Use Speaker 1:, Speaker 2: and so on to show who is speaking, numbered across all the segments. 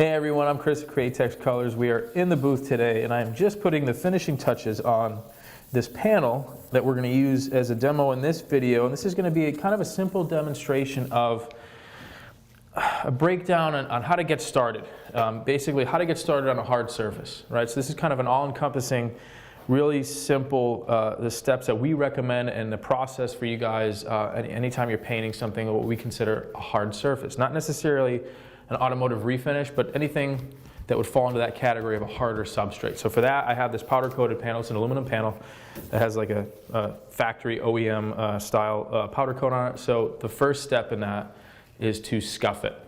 Speaker 1: Hey everyone, I'm Chris at Createx Colors. We are in the booth today and I'm just putting the finishing touches on this panel that we're going to use as a demo in this video. And this is going to be kind of a simple demonstration of a breakdown on how to get started. Basically how to get started on a hard surface, right? So this is kind of an all-encompassing, really simple, the steps that we recommend and the process for you guys anytime you're painting something what we consider a hard surface. Not necessarily an automotive refinish, but anything that would fall into that category of a harder substrate. So for that, I have this powder coated panel. It's an aluminum panel that has like a factory OEM style powder coat on it. So the first step in that is to scuff it.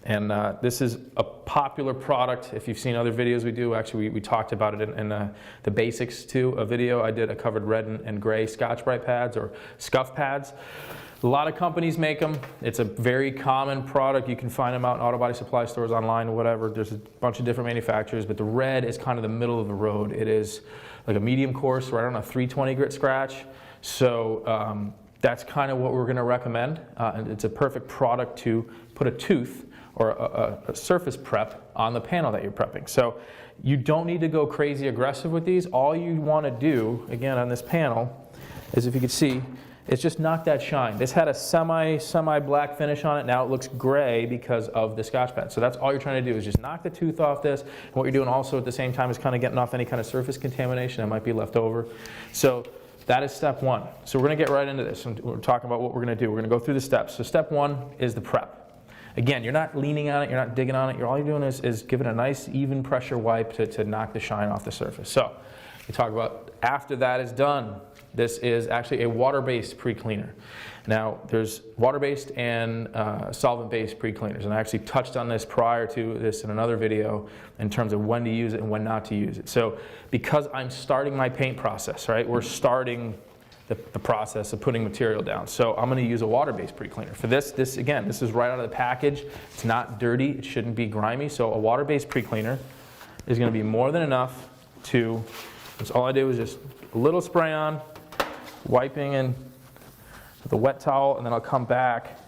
Speaker 1: And this is a popular product. If you've seen other videos we do, actually we talked about it in the basics too, a video I did. I covered red and gray Scotch-Brite pads or scuff pads. A lot of companies make them. It's a very common product. You can find them out in auto body supply stores, online, whatever. There's a bunch of different manufacturers, but the red is kind of the middle of the road. It is like a medium coarse, right on a 320 grit scratch. So that's kind of what we're going to recommend. And it's a perfect product to put a tooth or a surface prep on the panel that you're prepping. So you don't need to go crazy aggressive with these. All you want to do, again, on this panel, is if you can see, it's just knock that shine. This had a semi-black finish on it. Now it looks gray because of the Scotch pad. So that's all you're trying to do is just knock the tooth off this. And what you're doing also at the same time is kind of getting off any kind of surface contamination that might be left over. So that is step one. So we're going to get right into this. And we're talking about what we're going to do. We're going to go through the steps. So step one is the prep. Again, you're not leaning on it. You're not digging on it. All you're doing is giving a nice even pressure wipe to knock the shine off the surface. So we talk about after that is done. This is actually a water-based pre-cleaner. Now, there's water-based and solvent-based pre-cleaners, and I actually touched on this prior to this in another video in terms of when to use it and when not to use it. So, because I'm starting my paint process, right, we're starting the process of putting material down. So, I'm going to use a water-based pre-cleaner. For this again, this is right out of the package. It's not dirty. It shouldn't be grimy. So, a water-based pre-cleaner is going to be more than enough to, that's all I did was just a little spray on, wiping in with a wet towel, and then I'll come back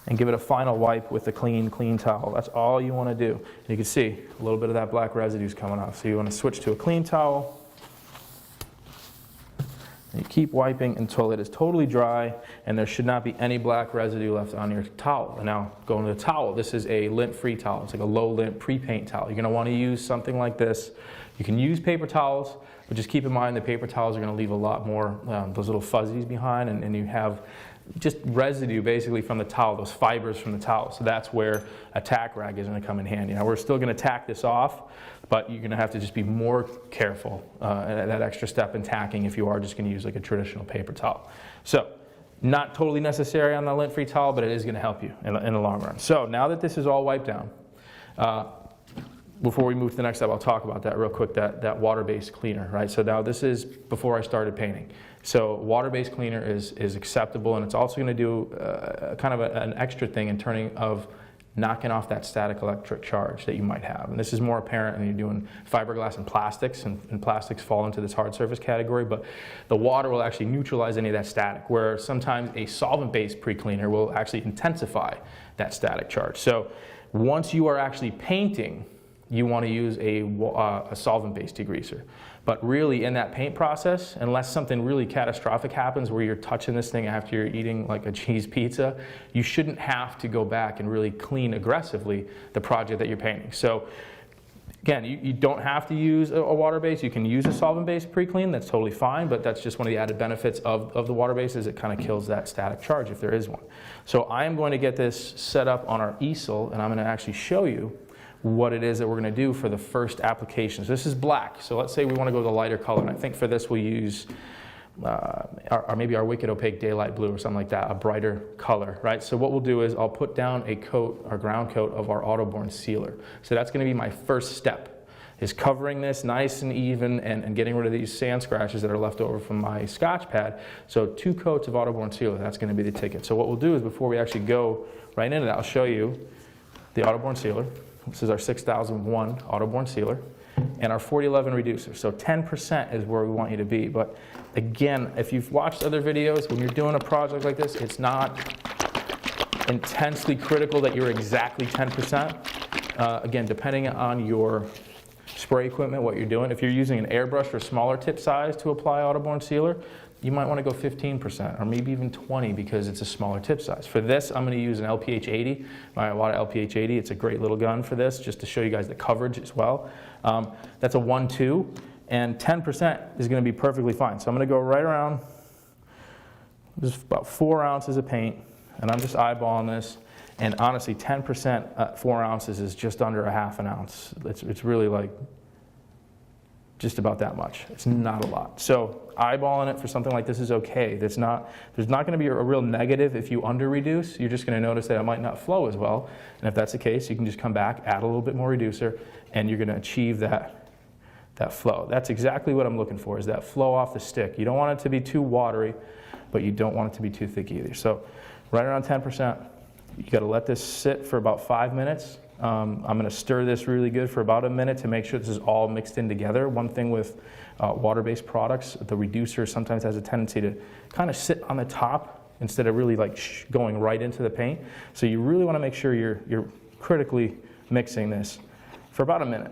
Speaker 1: and give it a final wipe with a clean towel. That's all you want to do. And you can see a little bit of that black residue is coming off. So you want to switch to a clean towel. And you keep wiping until it is totally dry and there should not be any black residue left on your towel. And now going to the towel. This is a lint-free towel. It's like a low-lint pre-paint towel. You're going to want to use something like this. You can use paper towels, but just keep in mind the paper towels are going to leave a lot more those little fuzzies behind, and you have just residue basically from the towel, those fibers from the towel. So that's where a tack rag is going to come in handy. Now we're still going to tack this off, but you're going to have to just be more careful that extra step in tacking if you are just going to use like a traditional paper towel. So not totally necessary on the lint-free towel, but it is going to help you in the long run. So now that this is all wiped down, before we move to the next step, I'll talk about that real quick, that water-based cleaner, right? So now this is before I started painting. So water-based cleaner is acceptable, and it's also going to do kind of an extra thing in knocking off that static electric charge that you might have. And this is more apparent when you're doing fiberglass and plastics, and plastics fall into this hard surface category, but the water will actually neutralize any of that static, where sometimes a solvent-based pre-cleaner will actually intensify that static charge. So once you are actually painting, you want to use a solvent-based degreaser. But really in that paint process, unless something really catastrophic happens where you're touching this thing after you're eating like a cheese pizza, you shouldn't have to go back and really clean aggressively the project that you're painting. So again, you don't have to use a water-based. You can use a solvent-based pre-clean. That's totally fine, but that's just one of the added benefits of the water-based is it kind of kills that static charge if there is one. So I am going to get this set up on our easel, and I'm going to actually show you what it is that we're going to do for the first application. So this is black. So let's say we want to go with a lighter color. And I think for this we'll use maybe our Wicked Opaque Daylight Blue or something like that, a brighter color, right? So what we'll do is I'll put down a coat, our ground coat of our Autoborn sealer. So that's going to be my first step, is covering this nice and even and getting rid of these sand scratches that are left over from my Scotch pad. So 2 coats of Autoborn sealer, that's going to be the ticket. So what we'll do is before we actually go right into that, I'll show you the Autoborn sealer. This is our 6001 Autoborn sealer and our 4011 reducer. So 10% is where we want you to be. But again, if you've watched other videos, when you're doing a project like this, it's not intensely critical that you're exactly 10%. Again, depending on your spray equipment, what you're doing. If you're using an airbrush or smaller tip size to apply Autoborne sealer, you might want to go 15% or maybe even 20 because it's a smaller tip size. For this, I'm going to use an LPH 80. I bought an LPH 80. It's a great little gun for this, just to show you guys the coverage as well. That's a 1-2, and 10% is going to be perfectly fine. So I'm going to go right around, just about 4 ounces of paint, and I'm just eyeballing this. And honestly, 10% at 4 ounces is just under a half an ounce. It's really like just about that much. It's not a lot. So eyeballing it for something like this is okay. There's not going to be a real negative if you under-reduce. You're just going to notice that it might not flow as well. And if that's the case, you can just come back, add a little bit more reducer, and you're going to achieve that flow. That's exactly what I'm looking for, is that flow off the stick. You don't want it to be too watery, but you don't want it to be too thick either. So right around 10%. You got to let this sit for about 5 minutes. I'm going to stir this really good for about a minute to make sure this is all mixed in together. One thing with water-based products, the reducer sometimes has a tendency to kind of sit on the top instead of really like going right into the paint. So you really want to make sure you're critically mixing this for about a minute.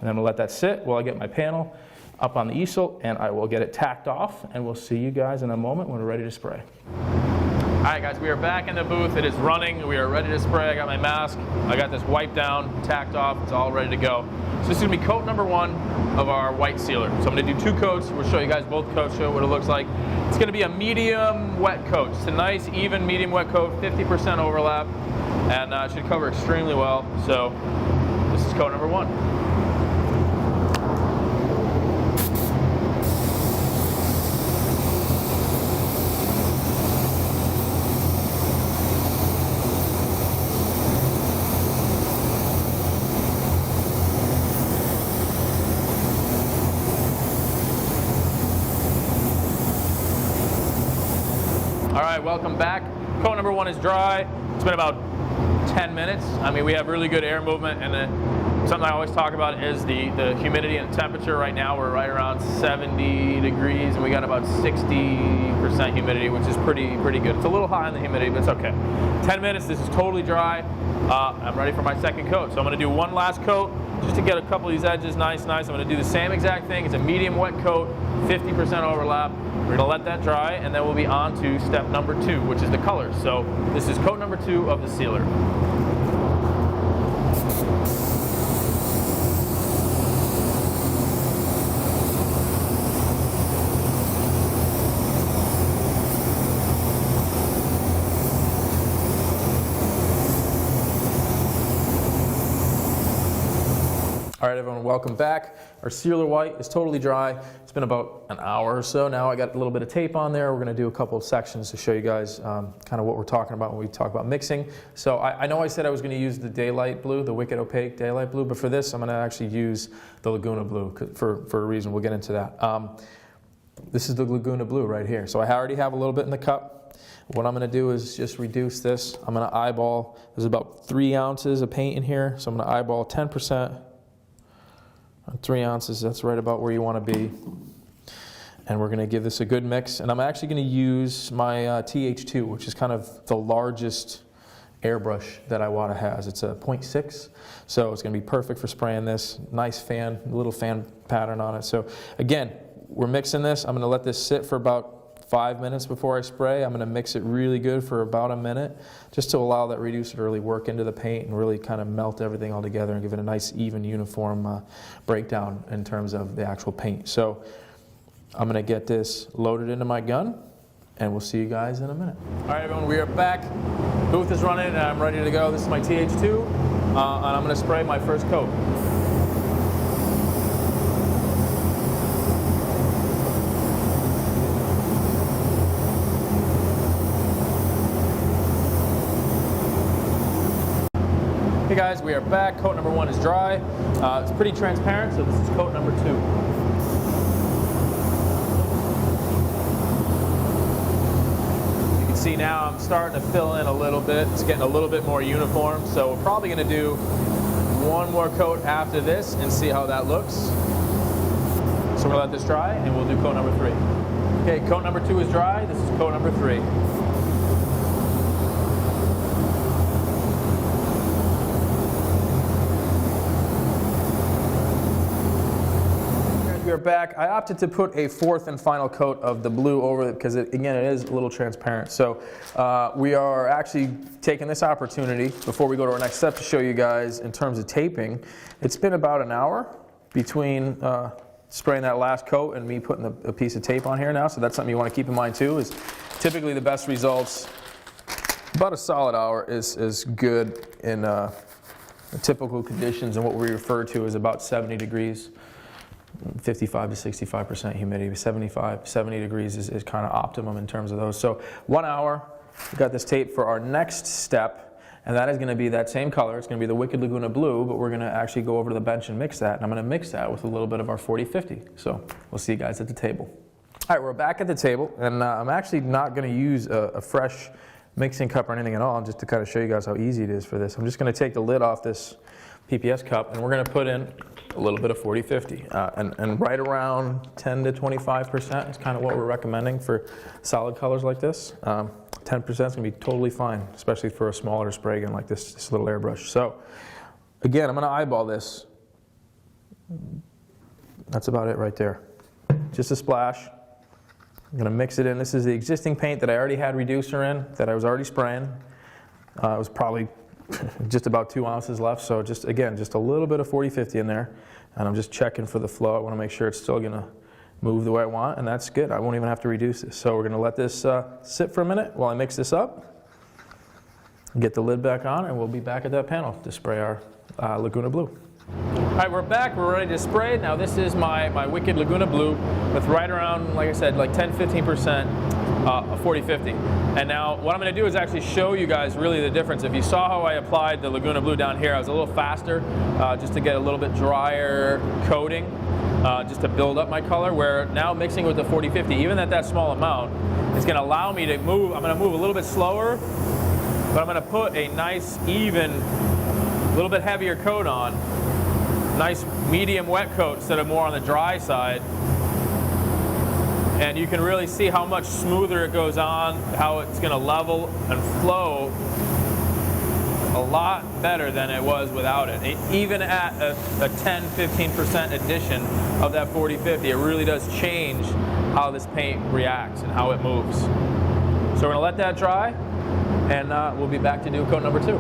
Speaker 1: And I'm going to let that sit while I get my panel up on the easel, and I will get it tacked off, and we'll see you guys in a moment when we're ready to spray. All right, guys, we are back in the booth. It is running. We are ready to spray. I got my mask. I got this wiped down, tacked off. It's all ready to go. So this is going to be coat number 1 of our white sealer. So I'm going to do 2 coats. We'll show you guys both coats, show what it looks like. It's going to be a medium wet coat. It's a nice, even medium wet coat, 50% overlap, and it should cover extremely well. So this is coat number 1. All right, welcome back. Coat number 1 is dry. It's been about 10 minutes. I mean, we have really good air movement, and something I always talk about is the humidity and temperature. Right now, we're right around 70 degrees, and we got about 60% humidity, which is pretty good. It's a little high on the humidity, but it's okay. 10 minutes, this is totally dry. I'm ready for my second coat. So I'm gonna do one last coat, just to get a couple of these edges nice. I'm going to do the same exact thing. It's a medium wet coat, 50% overlap. We're going to let that dry, and then we'll be on to step number 2, which is the colors. So this is coat number 2 of the sealer. All right, everyone, welcome back. Our sealer white is totally dry. It's been about an hour or so now. I got a little bit of tape on there. We're going to do a couple of sections to show you guys kind of what we're talking about when we talk about mixing. So I know I said I was going to use the daylight blue, the Wicked Opaque daylight blue, but for this I'm going to actually use the Laguna blue for a reason. We'll get into that. This is the Laguna blue right here. So I already have a little bit in the cup. What I'm going to do is just reduce this. I'm going to eyeball, there's about 3 ounces of paint in here, so I'm going to eyeball 10%. 3 ounces, that's right about where you want to be. And we're going to give this a good mix. And I'm actually going to use my TH2, which is kind of the largest airbrush that Iwata has. It's a 0.6, so it's going to be perfect for spraying this. Nice fan, little fan pattern on it. So again, we're mixing this. I'm going to let this sit for about 5 minutes before I spray. I'm going to mix it really good for about a minute, just to allow that reducer to really work into the paint and really kind of melt everything all together and give it a nice, even, uniform breakdown in terms of the actual paint. So I'm going to get this loaded into my gun, and we'll see you guys in a minute. All right, everyone, we are back. Booth is running, and I'm ready to go. This is my TH2, and I'm going to spray my first coat. Hey guys, we are back. Coat number 1 is dry. It's pretty transparent, so this is coat number 2. You can see now I'm starting to fill in a little bit. It's getting a little bit more uniform, so we're probably going to do one more coat after this and see how that looks. So we'll let this dry, and we'll do coat number 3. Okay, coat number 2 is dry. This is coat number 3. are back. I opted to put a fourth and final coat of the blue over it because, again, it is a little transparent. So we are actually taking this opportunity before we go to our next step to show you guys in terms of taping. It's been about an hour between spraying that last coat and me putting a piece of tape on here now. So that's something you want to keep in mind too, is typically the best results, about a solid hour is good in typical conditions, and what we refer to as about 70 degrees, 55 to 65% humidity. 70 degrees is kind of optimum in terms of those. So 1 hour, we got this tape for our next step, and that is going to be that same color. It's going to be the Wicked Laguna Blue, but we're going to actually go over to the bench and mix that, and I'm going to mix that with a little bit of our 4050. So we'll see you guys at the table. All right, we're back at the table, and I'm actually not going to use a fresh mixing cup or anything at all, just to kind of show you guys how easy it is for this. I'm just going to take the lid off this PPS cup, and we're going to put in a little bit of 4050, and right around 10 to 25% is kind of what we're recommending for solid colors like this. 10% is going to be totally fine, especially for a smaller spray gun like this little airbrush. So again, I'm going to eyeball this. That's about it right there. Just a splash. I'm going to mix it in. This is the existing paint that I already had reducer in, that I was already spraying. It was probably just about 2 ounces left, so just a little bit of 4050 in there, and I'm just checking for the flow. I want to make sure it's still going to move the way I want, and that's good. I won't even have to reduce this. So we're going to let this sit for a minute while I mix this up, get the lid back on, and we'll be back at that panel to spray our Laguna Blue. All right, we're back. We're ready to spray. Now this is my Wicked Laguna Blue with right around, like I said, like 10-15% of 4050. And now what I'm going to do is actually show you guys really the difference. If you saw how I applied the Laguna Blue down here, I was a little faster just to get a little bit drier coating, just to build up my color, where now mixing with the 4050, even at that small amount, is going to allow me to move. I'm going to move a little bit slower, but I'm going to put a nice, even, a little bit heavier coat on. Nice medium wet coat instead of more on the dry side. And you can really see how much smoother it goes on, how it's going to level and flow a lot better than it was without it. Even at a 10-15% addition of that 4050, it really does change how this paint reacts and how it moves. So we're going to let that dry, and we'll be back to do coat number 2.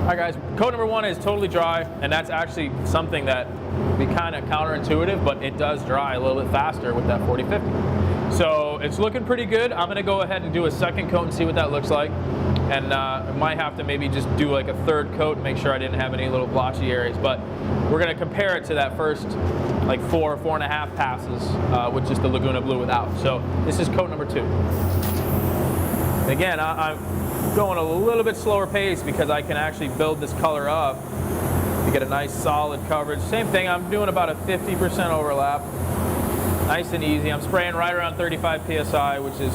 Speaker 1: All right, guys, coat number 1 is totally dry, and that's actually something that would be kind of counterintuitive, but it does dry a little bit faster with that 4050. So it's looking pretty good. I'm going to go ahead and do a second coat and see what that looks like, and I might have to maybe just do like a third coat and make sure I didn't have any little blotchy areas, but we're going to compare it to that first like 4.5 passes with just the Laguna Blue without. So this is coat number 2. Again, I'm going a little bit slower pace because I can actually build this color up to get a nice solid coverage. Same thing, I'm doing about a 50% overlap. Nice and easy. I'm spraying right around 35 PSI, which is,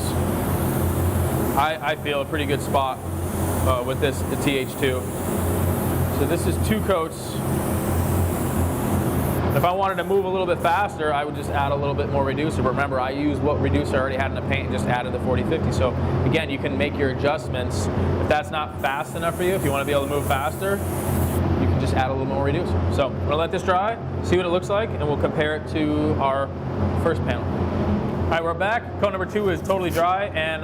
Speaker 1: I feel, a pretty good spot with this, the TH2. So this is 2 coats. If I wanted to move a little bit faster, I would just add a little bit more reducer. But remember, I used what reducer I already had in the paint and just added the 4050. So again, you can make your adjustments. If that's not fast enough for you, if you want to be able to move faster, you can just add a little more reducer. So I'm going to let this dry, see what it looks like, and we'll compare it to our first panel. All right, we're back. Coat number 2 is totally dry, and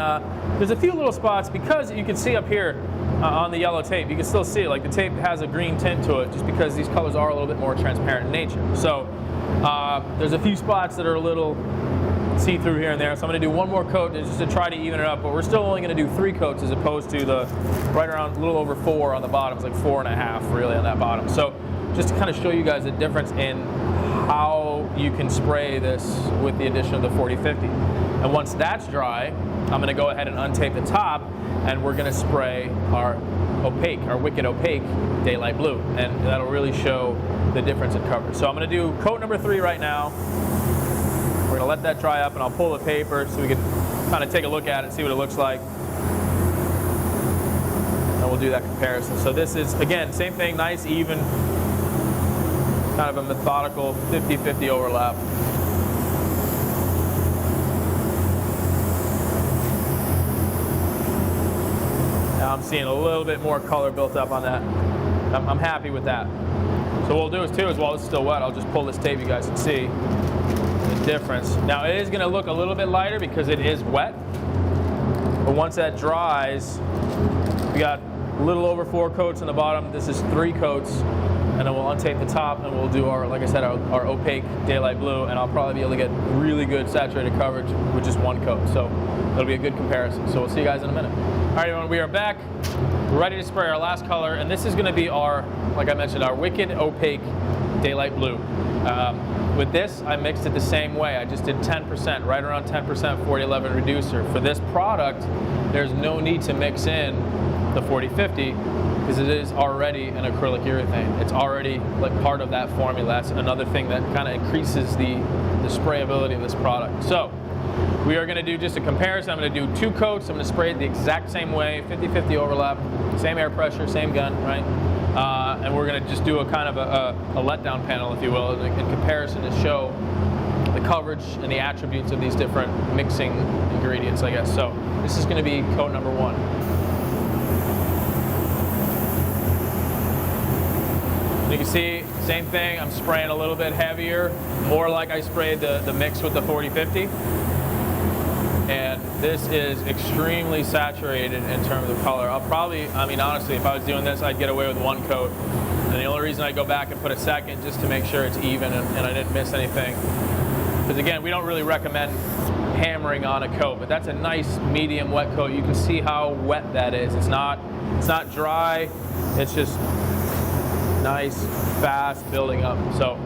Speaker 1: there's a few little spots, because you can see up here on the yellow tape, you can still see it, like the tape has a green tint to it, just because these colors are a little bit more transparent in nature. So there's a few spots that are a little see-through here and there, so I'm going to do one more coat just to try to even it up, but we're still only going to do 3 coats as opposed to the right around a little over 4 on the bottom. It's like 4.5 really on that bottom. So just to kind of show you guys the difference in how you can spray this with the addition of the 4050. And once that's dry, I'm going to go ahead and untape the top, and we're going to spray our opaque, our Wicked Opaque Daylight Blue, and that'll really show the difference in coverage. So I'm going to do coat number 3 right now. We're going to let that dry up, and I'll pull the paper so we can kind of take a look at it, see what it looks like. And we'll do that comparison. So this is, again, same thing, nice, even, kind of a methodical 50-50 overlap. Now I'm seeing a little bit more color built up on that. I'm happy with that. So what we'll do is, while it's still wet, I'll just pull this tape, you guys can see. the difference. Now it is going to look a little bit lighter because it is wet, but once that dries, we got a little over 4 coats on the bottom. This is 3 coats, and then we'll untape the top and we'll do our, like I said, our opaque daylight blue, and I'll probably be able to get really good saturated coverage with just 1 coat. So it'll be a good comparison. So we'll see you guys in a minute. All right, everyone, we are back. We're ready to spray our last color, and this is going to be our, like I mentioned, our wicked opaque daylight blue. With this, I mixed it the same way. I just did 10%, right around 10% 4011 reducer. For this product, there's no need to mix in the 4050 because it is already an acrylic urethane. It's already like part of that formula. That's another thing that kind of increases the sprayability of this product. So we are going to do just a comparison. I'm going to do 2 coats. I'm going to spray it the exact same way, 50-50 overlap, same air pressure, same gun, right? And we're going to just do a kind of a letdown panel, if you will, in comparison to show the coverage and the attributes of these different mixing ingredients, I guess. So this is going to be coat number 1. You can see, same thing, I'm spraying a little bit heavier, more like I sprayed the mix with the 4050. And this is extremely saturated in terms of color. I'll probably, I mean, honestly, if I was doing this, I'd get away with 1 coat. And the only reason I go back and put a second just to make sure it's even and I didn't miss anything. Because again, we don't really recommend hammering on a coat, but that's a nice medium wet coat. You can see how wet that is. It's not dry, it's just nice, fast building up. So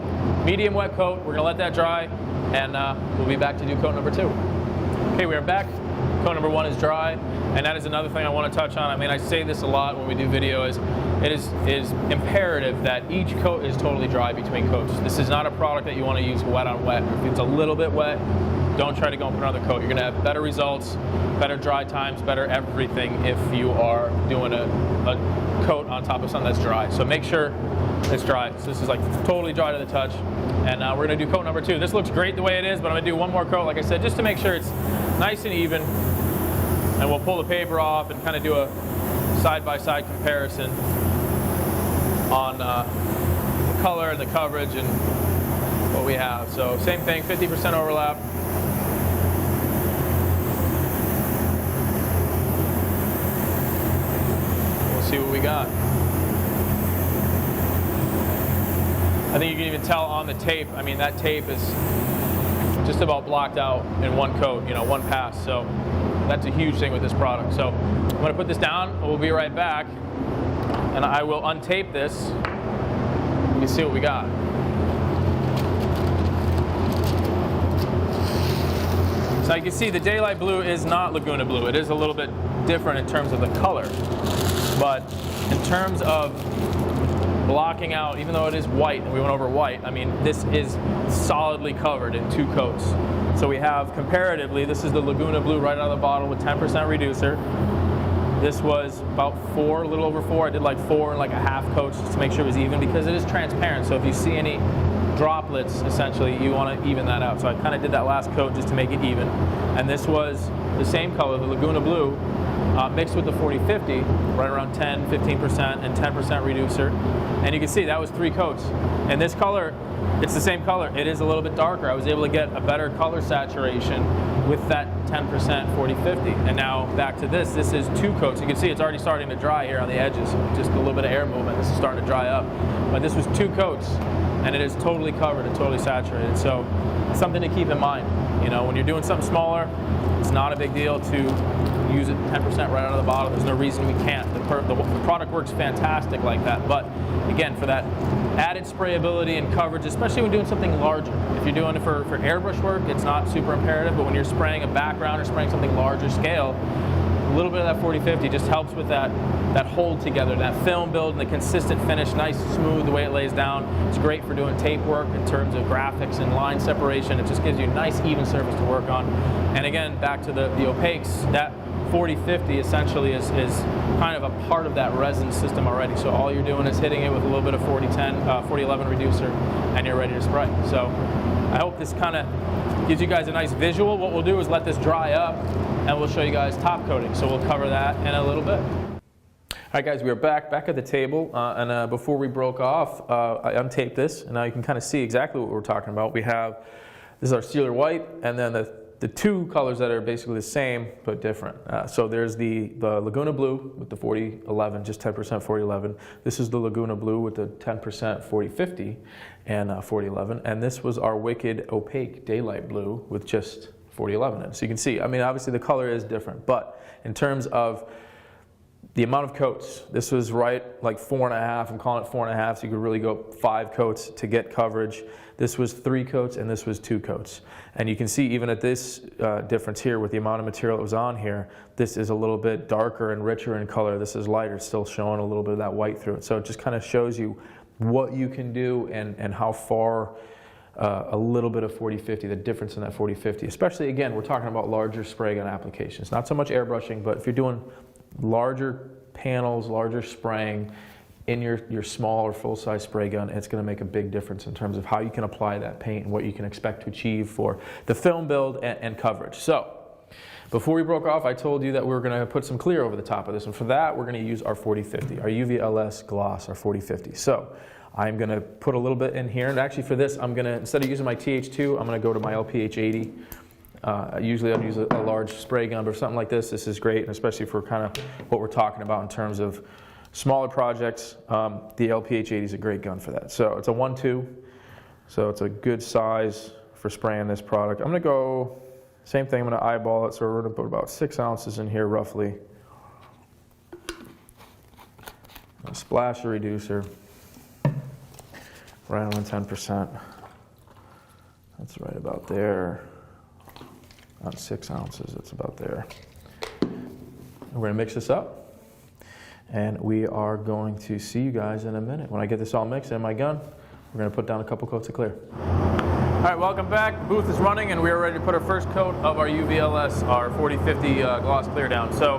Speaker 1: medium wet coat, we're gonna let that dry, and we'll be back to do coat number 2. Okay, we are back. Coat number 1 is dry, and that is another thing I want to touch on. I mean, I say this a lot when we do video, is it is imperative that each coat is totally dry between coats. This is not a product that you want to use wet on wet. If it's a little bit wet, don't try to go and put another coat. You're going to have better results, better dry times, better everything if you are doing a coat on top of something that's dry. So make sure it's dry. So this is like totally dry to the touch. And we're going to do coat number 2. This looks great the way it is, but I'm going to do 1 more coat, like I said, just to make sure it's nice and even. And we'll pull the paper off and kind of do a side-by-side comparison on the color and the coverage and what we have. So same thing, 50% overlap. We'll see what we got. I think you can even tell on the tape. I mean, that tape is just about blocked out in 1 coat, you know, 1 pass. So that's a huge thing with this product. So I'm going to put this down. We'll be right back, and I will untape this. You can see what we got. So you can see the daylight blue is not Laguna blue. It is a little bit different in terms of the color, but in terms of blocking out, even though it is white, and we went over white, I mean, this is solidly covered in 2 coats. So we have, comparatively, this is the Laguna blue right out of the bottle with 10% reducer. This was about 4, a little over 4. I did like 4 and like a half coats just to make sure it was even, because it is transparent. So if you see any droplets, essentially, you want to even that out. So I kind of did that last coat just to make it even. And this was the same color, the Laguna blue, mixed with the 4050, right around 10, 15%, and 10% reducer. And you can see that was 3 coats. And this color, it's the same color. It is a little bit darker. I was able to get a better color saturation with that 10% 4050. And now back to this. This is 2 coats. You can see it's already starting to dry here on the edges. Just a little bit of air movement. This is starting to dry up. But this was 2 coats, and it is totally covered and totally saturated. So it's something to keep in mind. You know, when you're doing something smaller, it's not a big deal to use it 10% right out of the bottle. There's no reason we can't. The product works fantastic like that. But again, for that added sprayability and coverage, especially when doing something larger. If you're doing it for airbrush work, it's not super imperative, but when you're spraying a background or spraying something larger scale, a little bit of that 4050 just helps with that hold together, that film build and the consistent finish, nice, smooth, the way it lays down. It's great for doing tape work in terms of graphics and line separation. It just gives you a nice, even surface to work on. And again, back to the opaques, that 4050 essentially is kind of a part of that resin system already. So all you're doing is hitting it with a little bit of 4011 reducer, and you're ready to spray. So I hope this kind of gives you guys a nice visual. What we'll do is let this dry up, and we'll show you guys top coating. So we'll cover that in a little bit. All right, guys, we are back at the table, and before we broke off, I untaped this, and now you can kind of see exactly what we're talking about. We have This is our sealer white, and then the two colors that are basically the same but different. So there's the Laguna Blue with the 4011, just 10% 4011. This is the Laguna Blue with the 10% 4050 and 4011. And this was our Wicked Opaque Daylight Blue with just 4011 in. So you can see, I mean, obviously the color is different, but in terms of the amount of coats, this was right like 4.5. I'm calling it 4.5, so you could really go 5 coats to get coverage. This was 3 coats and this was 2 coats. And you can see even at this difference here with the amount of material that was on here, this is a little bit darker and richer in color. This is lighter, still showing a little bit of that white through it. So it just kind of shows you what you can do and how far a little bit of 40-50, the difference in that 40-50, especially again, we're talking about larger spray gun applications. Not so much airbrushing, but if you're doing larger panels, larger spraying in your small or full-size spray gun, it's going to make a big difference in terms of how you can apply that paint and what you can expect to achieve for the film build and coverage. So before we broke off, I told you that we were going to put some clear over the top of this, and for that we're going to use our 40-50, our UV-LS gloss, our 40-50. So I'm going to put a little bit in here, and actually for this I'm going to, instead of using my TH2, I'm going to go to my LPH 80. Usually I'd use a large spray gun, but for something like this is great, and especially for kind of what we're talking about in terms of smaller projects. The LPH 80 is a great gun for that. So it's a 1-2, so it's a good size for spraying this product. I'm going to go, same thing, I'm going to eyeball it, so we're going to put about 6 ounces in here roughly. A splash of reducer, right on 10%. That's right about there. On 6 ounces, it's about there. We're going to mix this up, and we are going to see you guys in a minute. When I get this all mixed in my gun, we're going to put down a couple coats of clear. All right, welcome back. The booth is running, and we are ready to put our first coat of our UV-LS, our 40-50 gloss clear down. So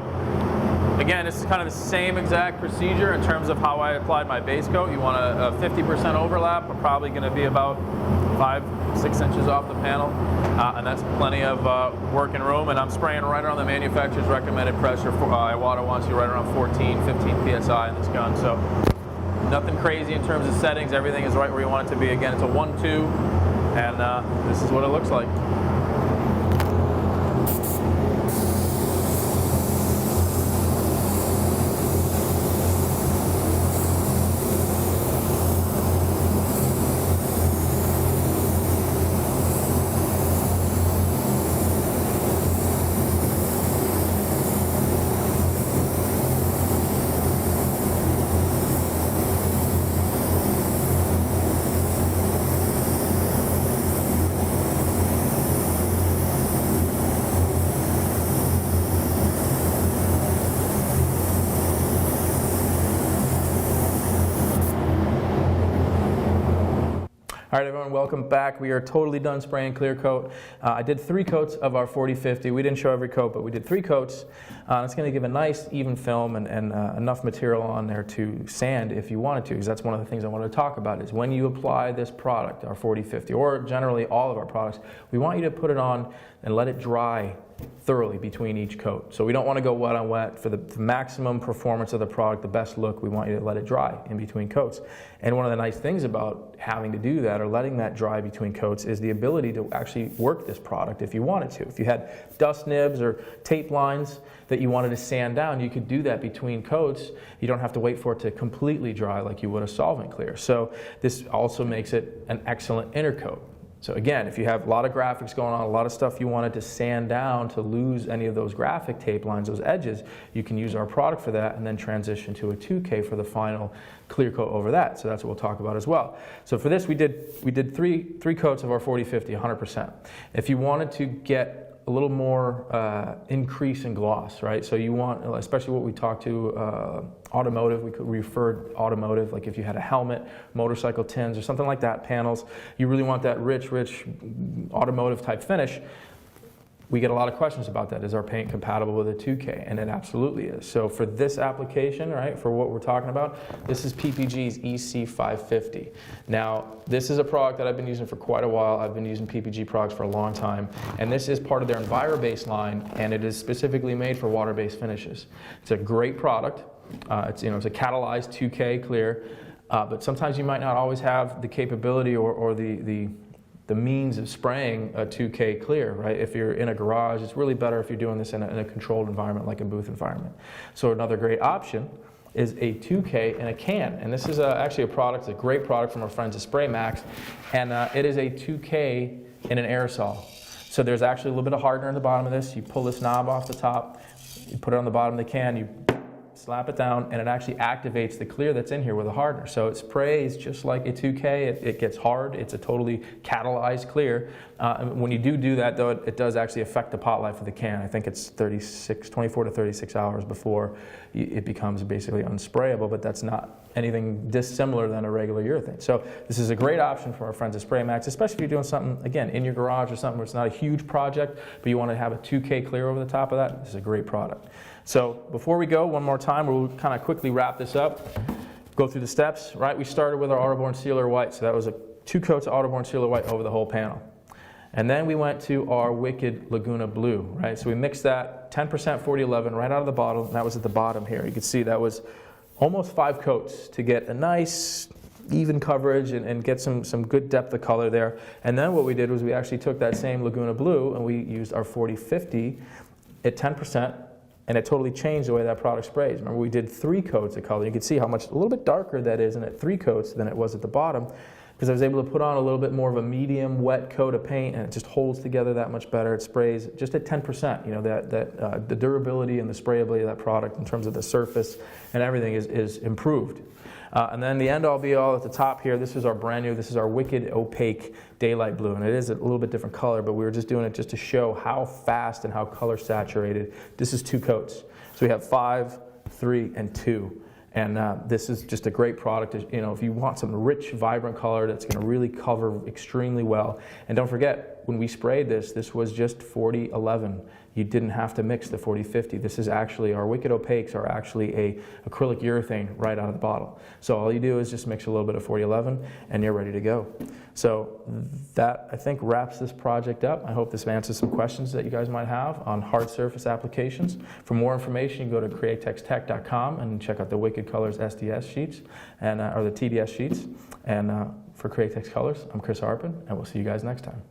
Speaker 1: again, this is kind of the same exact procedure in terms of how I applied my base coat. You want a 50% overlap. We're probably going to be about 5-6 inches off the panel, and that's plenty of working room. And I'm spraying right around the manufacturer's recommended pressure. Iwata wants you right around 14, 15 psi in this gun. So nothing crazy in terms of settings. Everything is right where you want it to be. Again, it's a 1-2, and this is what it looks like. All right, everyone, welcome back. We are totally done spraying clear coat. I did 3 coats of our 40-50. We didn't show every coat, but we did 3 coats. It's going to give a nice even film and enough material on there to sand if you wanted to, because that's one of the things I wanted to talk about is when you apply this product, our 40-50, or generally all of our products, we want you to put it on and let it dry thoroughly between each coat. So we don't want to go wet on wet. For the maximum performance of the product, the best look, we want you to let it dry in between coats. And one of the nice things about having to do that or letting that dry between coats is the ability to actually work this product if you wanted to. If you had dust nibs or tape lines that you wanted to sand down, you could do that between coats. You don't have to wait for it to completely dry like you would a solvent clear. So this also makes it an excellent inner coat. So again, if you have a lot of graphics going on, a lot of stuff you wanted to sand down to lose any of those graphic tape lines, those edges, you can use our product for that and then transition to a 2K for the final clear coat over that. So that's what we'll talk about as well. So for this, we did three coats of our 40-50, 100%. If you wanted to get a little more increase in gloss, right? So you want, especially what we talked to automotive, we could refer automotive, like if you had a helmet, motorcycle tins or something like that, panels, you really want that rich automotive type finish. We get a lot of questions about that. Is our paint compatible with a 2K? And it absolutely is. So for this application, right, for what we're talking about, this is PPG's EC550. Now, this is a product that I've been using for quite a while. I've been using PPG products for a long time. And this is part of their EnviroBase line, and it is specifically made for water-based finishes. It's a great product. It's a catalyzed 2K clear, but sometimes you might not always have the capability or the the means of spraying a 2K clear, right? If you're in a garage, it's really better if you're doing this in a controlled environment like a booth environment. So another great option is a 2K in a can. And this is actually a product, a great product from our friends at Spray Max. And it is a 2K in an aerosol. So there's actually a little bit of hardener in the bottom of this. You pull this knob off the top, you put it on the bottom of the can, you slap it down, and it actually activates the clear that's in here with a hardener. So it sprays just like a 2K. It gets hard. It's a totally catalyzed clear. When you do that, though, it does actually affect the pot life of the can. I think it's 24 to 36 hours before it becomes basically unsprayable, but that's not anything dissimilar than a regular urethane. So this is a great option for our friends at Spray Max, especially if you're doing something, again, in your garage or something where it's not a huge project, but you want to have a 2K clear over the top of that. This is a great product. So before we go, one more time, we'll kind of quickly wrap this up, go through the steps, right? We started with our Autoborn Sealer White, so that was 2 coats of Autoborn Sealer White over the whole panel. And then we went to our Wicked Laguna Blue, right? So we mixed that 10% 4011 right out of the bottle, and that was at the bottom here. You can see that was almost 5 coats to get a nice even coverage and get some good depth of color there. And then what we did was we actually took that same Laguna Blue and we used our 4050 at 10%, and it totally changed the way that product sprays. Remember, we did 3 coats of color. You can see how much, a little bit darker that is in at 3 coats than it was at the bottom, because I was able to put on a little bit more of a medium wet coat of paint, and it just holds together that much better. It sprays just at 10%. You know, the durability and the sprayability of that product in terms of the surface and everything is improved. And then the end all be all at the top here, this is our brand new, this is our Wicked Opaque Daylight Blue. And it is a little bit different color, but we were just doing it just to show how fast and how color saturated. This is 2 coats. So we have 5, 3, and 2. And this is just a great product. You know, if you want some rich, vibrant color that's going to really cover extremely well. And don't forget, when we sprayed this, this was just 4011. You didn't have to mix the 4050. This is actually, our Wicked Opaques are actually a acrylic urethane right out of the bottle. So all you do is just mix a little bit of 4011 and you're ready to go. So that, I think, wraps this project up. I hope this answers some questions that you guys might have on hard surface applications. For more information, you go to creatextech.com and check out the Wicked Colors SDS sheets, and or the TDS sheets. And for Createx Colors, I'm Chris Harpin, and we'll see you guys next time.